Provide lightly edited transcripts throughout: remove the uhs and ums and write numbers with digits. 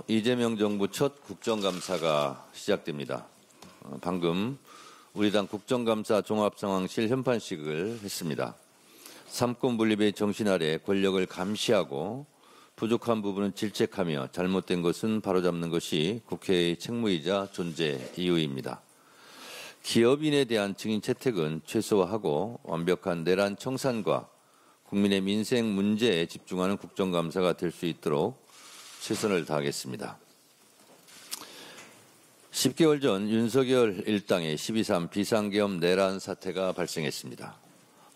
이재명 정부 첫 국정감사가 시작됩니다. 방금 우리 당 국정감사 종합상황실 현판식을 했습니다. 삼권 분립의 정신 아래 권력을 감시하고 부족한 부분은 질책하며 잘못된 것은 바로잡는 것이 국회의 책무이자 존재 이유입니다. 기업인에 대한 증인 채택은 최소화하고 완벽한 내란 청산과 국민의 민생 문제에 집중하는 국정감사가 될 수 있도록 최선을 다하겠습니다. 10개월 전 윤석열 일당의 12.3 비상계엄 내란 사태가 발생했습니다.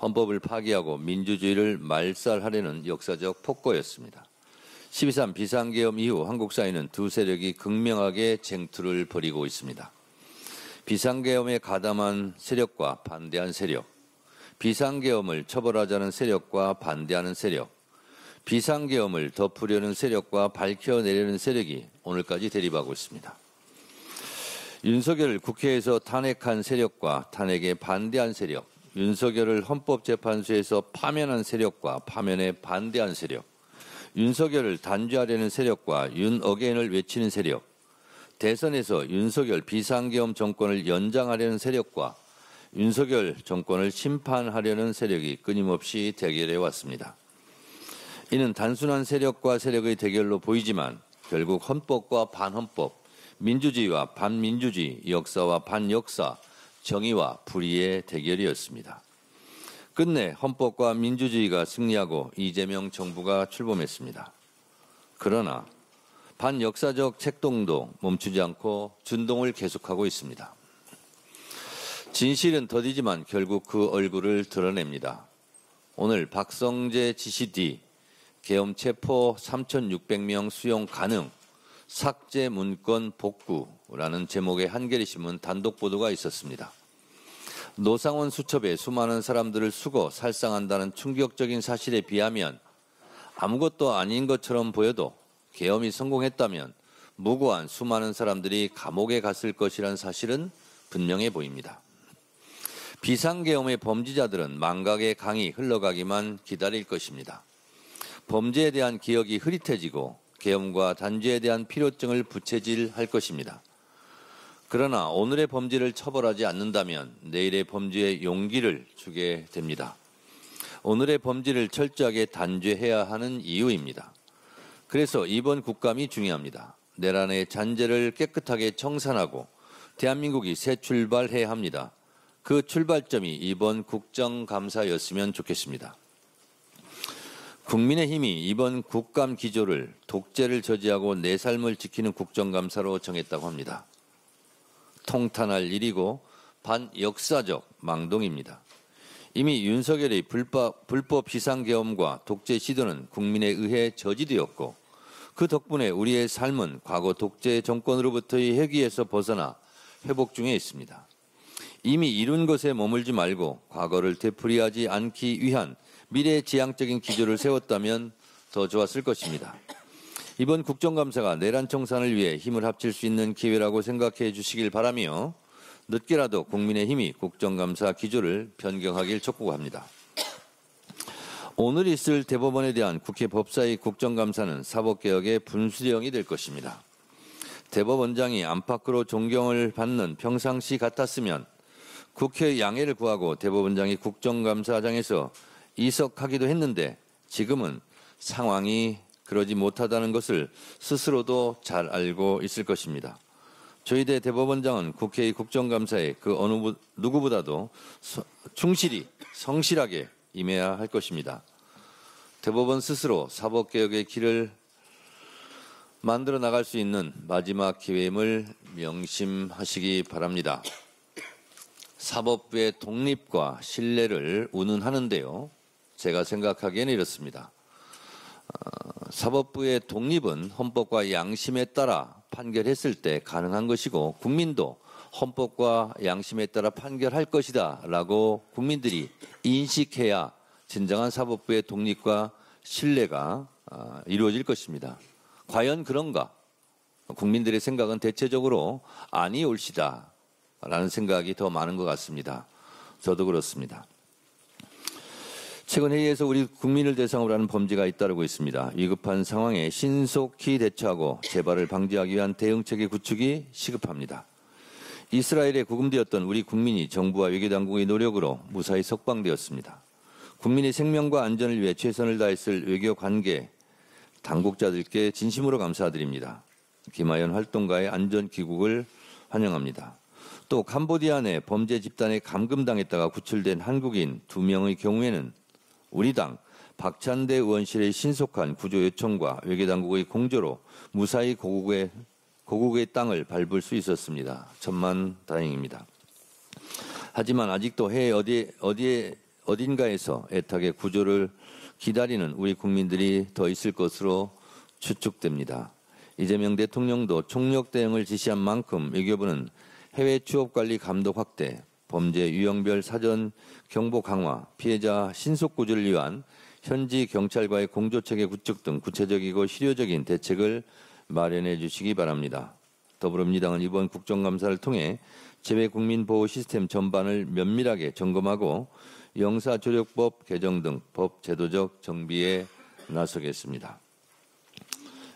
헌법을 파기하고 민주주의를 말살하려는 역사적 폭거였습니다. 12.3 비상계엄 이후 한국 사회는 두 세력이 극명하게 쟁투를 벌이고 있습니다. 비상계엄에 가담한 세력과 반대한 세력, 비상계엄을 처벌하자는 세력과 반대하는 세력, 비상계엄을 덮으려는 세력과 밝혀내려는 세력이 오늘까지 대립하고 있습니다. 윤석열을 국회에서 탄핵한 세력과 탄핵에 반대한 세력, 윤석열을 헌법재판소에서 파면한 세력과 파면에 반대한 세력, 윤석열을 단죄하려는 세력과 윤어게인을 외치는 세력, 대선에서 윤석열 비상계엄 정권을 연장하려는 세력과 윤석열 정권을 심판하려는 세력이 끊임없이 대결해 왔습니다. 이는 단순한 세력과 세력의 대결로 보이지만 결국 헌법과 반헌법, 민주주의와 반민주주의, 역사와 반역사, 정의와 불의의 대결이었습니다. 끝내 헌법과 민주주의가 승리하고 이재명 정부가 출범했습니다. 그러나 반역사적 책동도 멈추지 않고 준동을 계속하고 있습니다. 진실은 더디지만 결국 그 얼굴을 드러냅니다. 오늘 박성재 지시 뒤 계엄 체포 3,600명 수용 가능, 삭제 문건 복구라는 제목의 한겨레신문 단독 보도가 있었습니다. 노상원 수첩에 수많은 사람들을 수거, 살상한다는 충격적인 사실에 비하면 아무것도 아닌 것처럼 보여도 계엄이 성공했다면 무고한 수많은 사람들이 감옥에 갔을 것이라는 사실은 분명해 보입니다. 비상계엄의 범죄자들은 망각의 강이 흘러가기만 기다릴 것입니다. 범죄에 대한 기억이 흐릿해지고 계엄과 단죄에 대한 필요증을 부채질할 것입니다. 그러나 오늘의 범죄를 처벌하지 않는다면 내일의 범죄에 용기를 주게 됩니다. 오늘의 범죄를 철저하게 단죄해야 하는 이유입니다. 그래서 이번 국감이 중요합니다. 내란의 잔재를 깨끗하게 청산하고 대한민국이 새 출발해야 합니다. 그 출발점이 이번 국정감사였으면 좋겠습니다. 국민의힘이 이번 국감 기조를 독재를 저지하고 내 삶을 지키는 국정감사로 정했다고 합니다. 통탄할 일이고 반역사적 망동입니다. 이미 윤석열의 불법 비상계엄과 독재 시도는 국민에 의해 저지되었고 그 덕분에 우리의 삶은 과거 독재 정권으로부터의 회귀에서 벗어나 회복 중에 있습니다. 이미 이룬 것에 머물지 말고 과거를 되풀이하지 않기 위한 미래지향적인 기조를 세웠다면 더 좋았을 것입니다. 이번 국정감사가 내란 청산을 위해 힘을 합칠 수 있는 기회라고 생각해 주시길 바라며 늦게라도 국민의힘이 국정감사 기조를 변경하길 촉구합니다. 오늘 있을 대법원에 대한 국회 법사위 국정감사는 사법개혁의 분수령이 될 것입니다. 대법원장이 안팎으로 존경을 받는 평상시 같았으면 국회의 양해를 구하고 대법원장이 국정감사장에서 이석하기도 했는데 지금은 상황이 그러지 못하다는 것을 스스로도 잘 알고 있을 것입니다. 조희대 대법원장은 국회의 국정감사에 그 어느 누구보다도 충실히 성실하게 임해야 할 것입니다. 대법원 스스로 사법개혁의 길을 만들어 나갈 수 있는 마지막 기회임을 명심하시기 바랍니다. 사법부의 독립과 신뢰를 운운하는데요. 제가 생각하기에는 이렇습니다. 사법부의 독립은 헌법과 양심에 따라 판결했을 때 가능한 것이고 국민도 헌법과 양심에 따라 판결할 것이다 라고 국민들이 인식해야 진정한 사법부의 독립과 신뢰가 이루어질 것입니다. 과연 그런가? 국민들의 생각은 대체적으로 아니 옳시다 라는 생각이 더 많은 것 같습니다. 저도 그렇습니다. 최근 회의에서 우리 국민을 대상으로 하는 범죄가 잇따르고 있습니다. 위급한 상황에 신속히 대처하고 재발을 방지하기 위한 대응체계 구축이 시급합니다. 이스라엘에 구금되었던 우리 국민이 정부와 외교당국의 노력으로 무사히 석방되었습니다. 국민의 생명과 안전을 위해 최선을 다했을 외교관계 당국자들께 진심으로 감사드립니다. 김하연 활동가의 안전 귀국을 환영합니다. 또 캄보디아 내 범죄 집단에 감금당했다가 구출된 한국인 2명의 경우에는 우리 당 박찬대 의원실의 신속한 구조 요청과 외교당국의 공조로 무사히 고국의 땅을 밟을 수 있었습니다. 천만다행입니다. 하지만 아직도 해외 어딘가에서 애타게 구조를 기다리는 우리 국민들이 더 있을 것으로 추측됩니다. 이재명 대통령도 총력 대응을 지시한 만큼 외교부는 해외 취업관리 감독 확대, 범죄 유형별 사전 경보 강화, 피해자 신속 구조를 위한 현지 경찰과의 공조체계 구축 등 구체적이고 실효적인 대책을 마련해 주시기 바랍니다. 더불어민주당은 이번 국정감사를 통해 재외국민보호 시스템 전반을 면밀하게 점검하고 영사조력법 개정 등 법 제도적 정비에 나서겠습니다.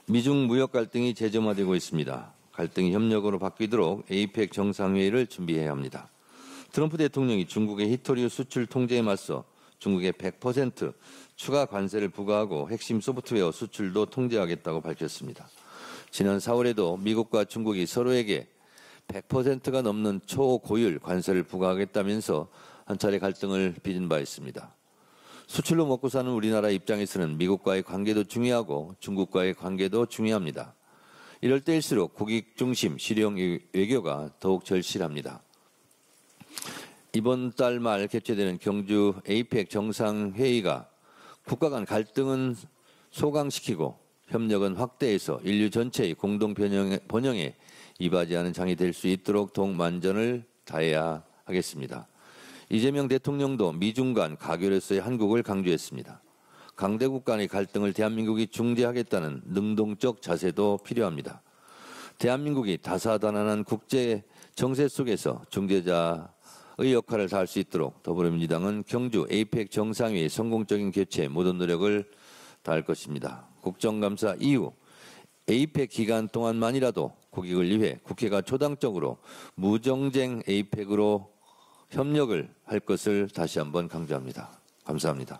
미중 무역 갈등이 재점화되고 있습니다. 갈등이 협력으로 바뀌도록 에이펙 정상회의를 준비해야 합니다. 트럼프 대통령이 중국의 히토류 수출 통제에 맞서 중국에 100% 추가 관세를 부과하고 핵심 소프트웨어 수출도 통제하겠다고 밝혔습니다. 지난 4월에도 미국과 중국이 서로에게 100%가 넘는 초고율 관세를 부과하겠다면서 한 차례 갈등을 빚은 바 있습니다. 수출로 먹고 사는 우리나라 입장에서는 미국과의 관계도 중요하고 중국과의 관계도 중요합니다. 이럴 때일수록 국익 중심 실용 외교가 더욱 절실합니다. 이번 달 말 개최되는 경주 에이펙 정상회의가 국가 간 갈등은 소강시키고 협력은 확대해서 인류 전체의 공동 번영에 이바지하는 장이 될 수 있도록 더욱 만전을 다해야 하겠습니다. 이재명 대통령도 미중 간 가결에서의 한국을 강조했습니다. 강대국 간의 갈등을 대한민국이 중재하겠다는 능동적 자세도 필요합니다. 대한민국이 다사다난한 국제 정세 속에서 중재자의 역할을 다할 수 있도록 더불어민주당은 경주 에이펙 정상회의 성공적인 개최에 모든 노력을 다할 것입니다. 국정감사 이후 에이펙 기간 동안만이라도 국익을 위해 국회가 초당적으로 무정쟁 에이펙으로 협력을 할 것을 다시 한번 강조합니다. 감사합니다.